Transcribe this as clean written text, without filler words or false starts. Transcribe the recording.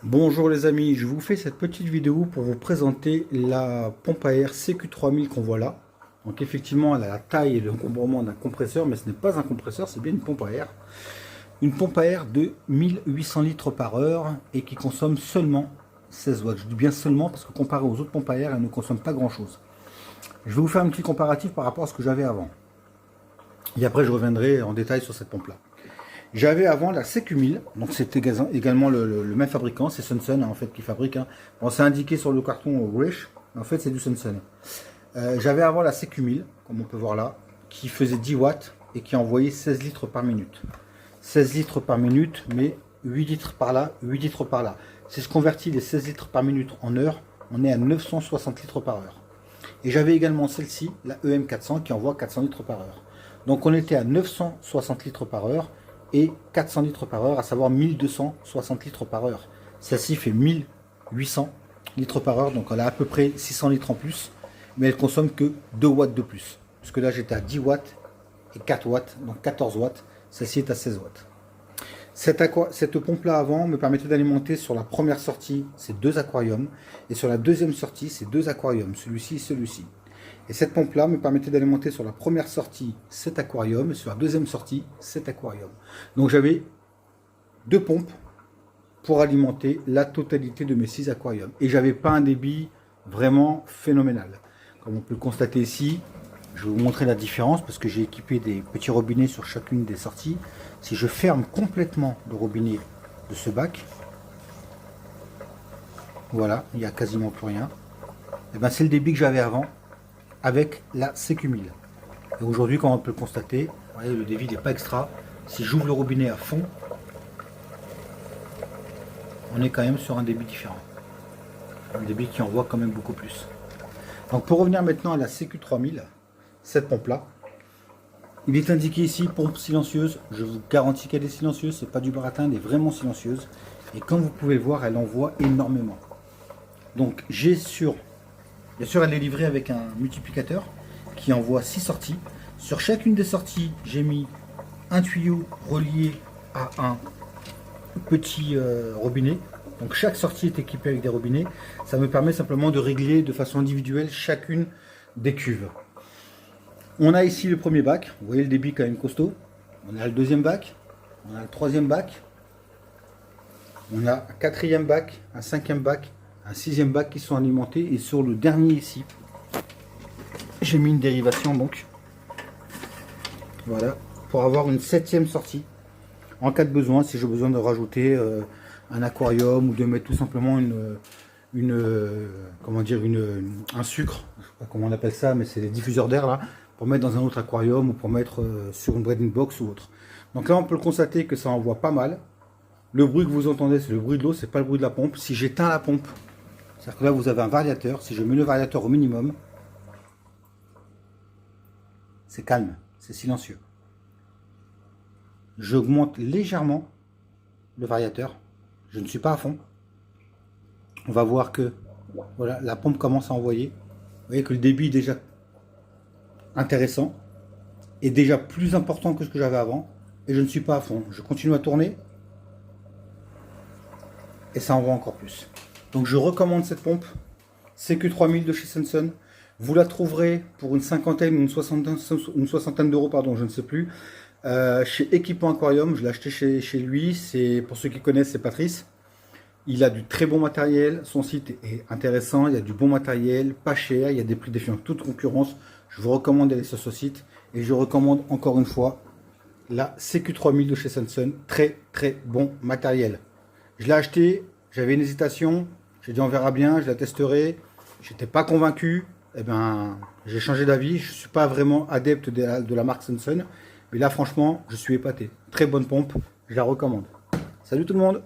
Bonjour les amis, je vous fais cette petite vidéo pour vous présenter la pompe à air CQ3000 qu'on voit là. Donc effectivement elle a la taille et le encombrement d'un compresseur, mais ce n'est pas un compresseur, c'est bien une pompe à air. Une pompe à air de 1800 litres par heure et qui consomme seulement 16 watts. Je dis bien seulement parce que comparé aux autres pompes à air, elle ne consomme pas grand chose. Je vais vous faire un petit comparatif par rapport à ce que j'avais avant. Et après je reviendrai en détail sur cette pompe là. J'avais avant la CQ1000, donc c'était également le même fabricant, c'est Sunsun en fait qui fabrique. Bon, c'est indiqué sur le carton Wish, mais en fait c'est du Sunsun. J'avais avant la CQ1000, comme on peut voir là, qui faisait 10 watts et qui envoyait 16 litres par minute. 16 litres par minute, mais 8 litres par là, 8 litres par là. Si je convertis les 16 litres par minute en heure, on est à 960 litres par heure. Et j'avais également celle-ci, la EM400, qui envoie 400 litres par heure. Donc on était à 960 litres par heure et 400 litres par heure, à savoir 1260 litres par heure. Celle-ci fait 1800 litres par heure, donc elle a à peu près 600 litres en plus, mais elle consomme que 2 watts de plus. Parce que là j'étais à 10 watts et 4 watts, donc 14 watts. Celle-ci est à 16 watts. Cette pompe-là avant me permettait d'alimenter sur la première sortie ces deux aquariums, et sur la deuxième sortie ces deux aquariums, celui-ci et celui-ci. Et cette pompe-là me permettait d'alimenter sur la première sortie cet aquarium et sur la deuxième sortie cet aquarium. Donc j'avais deux pompes pour alimenter la totalité de mes 6 aquariums. Et j'avais pas un débit vraiment phénoménal. Comme on peut le constater ici, je vais vous montrer la différence parce que j'ai équipé des petits robinets sur chacune des sorties. Si je ferme complètement le robinet de ce bac, voilà, il n'y a quasiment plus rien. Et ben c'est le débit que j'avais avant avec la CQ1000. Et aujourd'hui, comme on peut le constater, voyez, le débit n'est pas extra. Si j'ouvre le robinet à fond, on est quand même sur un débit différent. Un débit qui envoie quand même beaucoup plus. Donc pour revenir maintenant à la CQ3000, cette pompe-là, il est indiqué ici pompe silencieuse. Je vous garantis qu'elle est silencieuse, c'est pas du baratin, elle est vraiment silencieuse. Et comme vous pouvez le voir, elle envoie énormément. Donc j'ai sur... Bien sûr, elle est livrée avec un multiplicateur qui envoie 6 sorties. Sur chacune des sorties, j'ai mis un tuyau relié à un petit robinet. Donc chaque sortie est équipée avec des robinets. Ça me permet simplement de régler de façon individuelle chacune des cuves. On a ici le premier bac. Vous voyez le débit quand même costaud. On a le deuxième bac. On a le troisième bac. On a un quatrième bac, un cinquième bac, un sixième bac qui sont alimentés, et sur le dernier ici j'ai mis une dérivation, donc voilà, pour avoir une septième sortie en cas de besoin, si j'ai besoin de rajouter un aquarium ou de mettre tout simplement un sucre, je sais pas comment on appelle ça, mais c'est des diffuseurs d'air là, pour mettre dans un autre aquarium ou pour mettre sur une breeding box ou autre. Donc là on peut le constater que ça envoie pas mal. Le bruit que vous entendez, c'est le bruit de l'eau, c'est pas le bruit de la pompe. Si j'éteins la pompe, c'est-à-dire que là vous avez un variateur, si je mets le variateur au minimum, c'est calme, c'est silencieux. J'augmente légèrement le variateur, je ne suis pas à fond. On va voir que voilà, la pompe commence à envoyer. Vous voyez que le débit est déjà intéressant, et déjà plus important que ce que j'avais avant, et je ne suis pas à fond. Je continue à tourner, et ça envoie encore plus. Donc je recommande cette pompe CQ3000 de chez Sunsun. Vous la trouverez pour une cinquantaine ou une soixantaine d'euros, pardon, je ne sais plus, chez Équipement Aquarium. Je l'ai acheté chez lui. C'est, pour ceux qui connaissent, c'est Patrice. Il a du très bon matériel. Son site est intéressant. Il y a du bon matériel, pas cher. Il y a des prix défiant toute concurrence. Je vous recommande d'aller sur ce site. Et je recommande encore une fois la CQ3000 de chez Sunsun. Très très bon matériel. Je l'ai acheté, j'avais une hésitation. J'ai dit on verra bien, je la testerai. J'étais pas convaincu. Eh ben, j'ai changé d'avis. Je suis pas vraiment adepte de la marque Sunsun. Mais là, franchement, je suis épaté. Très bonne pompe. Je la recommande. Salut tout le monde!